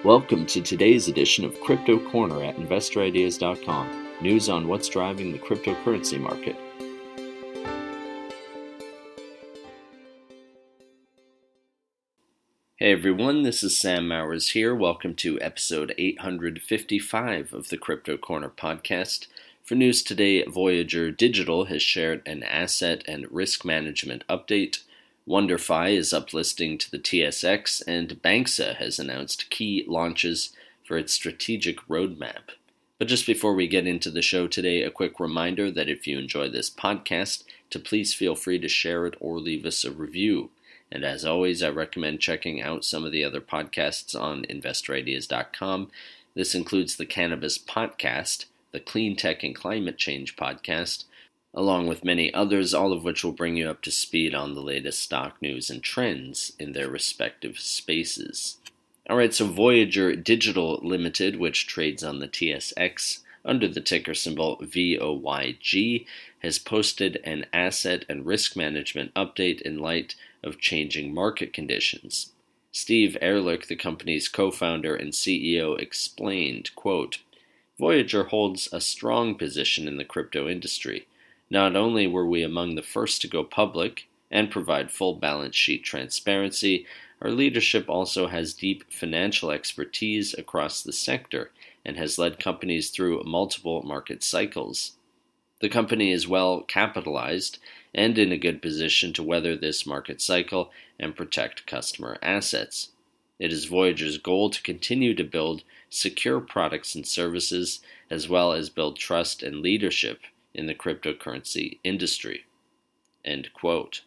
Welcome to today's edition of Crypto Corner at InvestorIdeas.com. News on what's driving the cryptocurrency market. Hey everyone, this is Sam Mowers here. Welcome to episode 855 of the Crypto Corner podcast. For news today, Voyager Digital has shared an asset and risk management update. WONDF is uplisting to the TSX, and BNXA has announced key launches for its strategic roadmap. But just before we get into the show today, a quick reminder that if you enjoy this podcast, to please feel free to share it or leave us a review. And as always, I recommend checking out some of the other podcasts on InvestorIdeas.com. This includes the Cannabis Podcast, the Clean Tech and Climate Change Podcast, along with many others, all of which will bring you up to speed on the latest stock news and trends in their respective spaces. Alright, so Voyager Digital Limited, which trades on the TSX under the ticker symbol VOYG, has posted an asset and risk management update in light of changing market conditions. Steve Ehrlich, the company's co-founder and CEO, explained, quote, "Voyager holds a strong position in the crypto industry. Not only were we among the first to go public and provide full balance sheet transparency, our leadership also has deep financial expertise across the sector and has led companies through multiple market cycles. The company is well capitalized and in a good position to weather this market cycle and protect customer assets. It is Voyager's goal to continue to build secure products and services, as well as build trust and leadership in the cryptocurrency industry." End quote.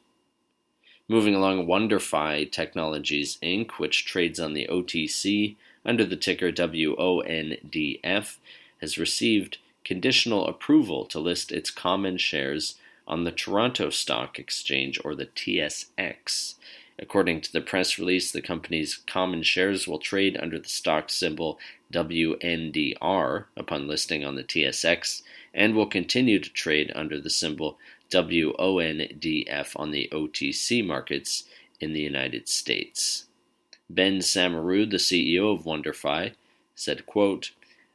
Moving along, WONDF Technologies Inc., which trades on the OTC under the ticker WONDF, has received conditional approval to list its common shares on the Toronto Stock Exchange, or the TSX. According to the press release, the company's common shares will trade under the stock symbol WNDR upon listing on the TSX, and will continue to trade under the symbol WONDF on the OTC markets in the United States. Ben Samaru, the CEO of WONDF, said, quote,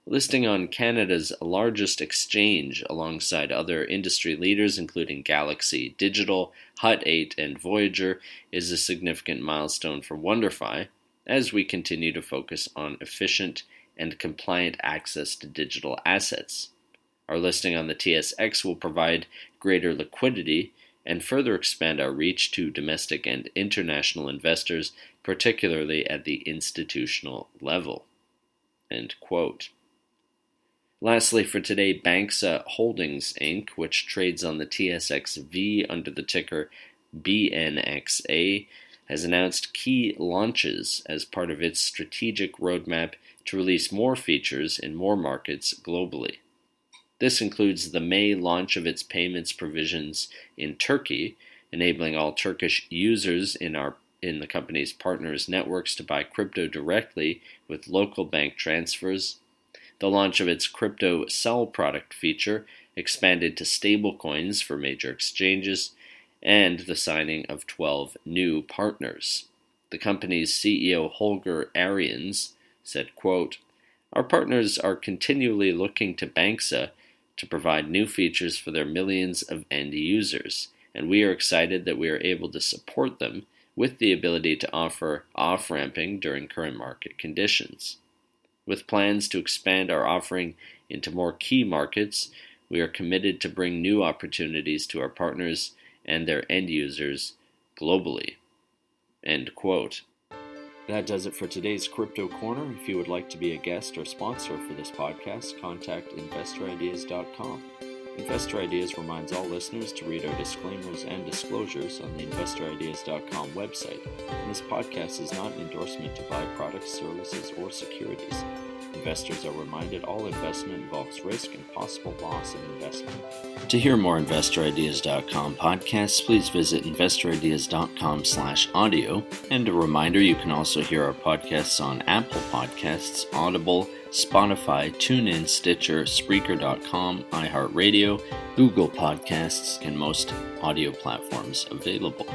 "Listing on Canada's largest exchange alongside other industry leaders including Galaxy Digital, Hut 8, and Voyager is a significant milestone for WONDF as we continue to focus on efficient and compliant access to digital assets. Our listing on the TSX will provide greater liquidity and further expand our reach to domestic and international investors, particularly at the institutional level." End quote. Lastly for today, BNXA Holdings Inc., which trades on the TSXV under the ticker BNXA, has announced key launches as part of its strategic roadmap to release more features in more markets globally. This includes the May launch of its payments provisions in Turkey, enabling all Turkish users in the company's partners' networks to buy crypto directly with local bank transfers, the launch of its crypto sell product feature, expanded to stablecoins for major exchanges, and the signing of 12 new partners. The company's CEO Holger Arians said, quote, "Our partners are continually looking to BNXA to provide new features for their millions of end users, and we are excited that we are able to support them with the ability to offer off-ramping during current market conditions. With plans to expand our offering into more key markets, we are committed to bring new opportunities to our partners and their end users globally." End quote. That does it for today's Crypto Corner. If you would like to be a guest or sponsor for this podcast, contact InvestorIdeas.com. Investor Ideas reminds all listeners to read our disclaimers and disclosures on the InvestorIdeas.com website. And this podcast is not an endorsement to buy products, services, or securities. Investors are reminded all investment involves risk and possible loss in investment. To hear more InvestorIdeas.com podcasts, please visit InvestorIdeas.com/audio. And a reminder, you can also hear our podcasts on Apple Podcasts, Audible, Spotify, TuneIn, Stitcher, Spreaker.com, iHeartRadio, Google Podcasts, and most audio platforms available.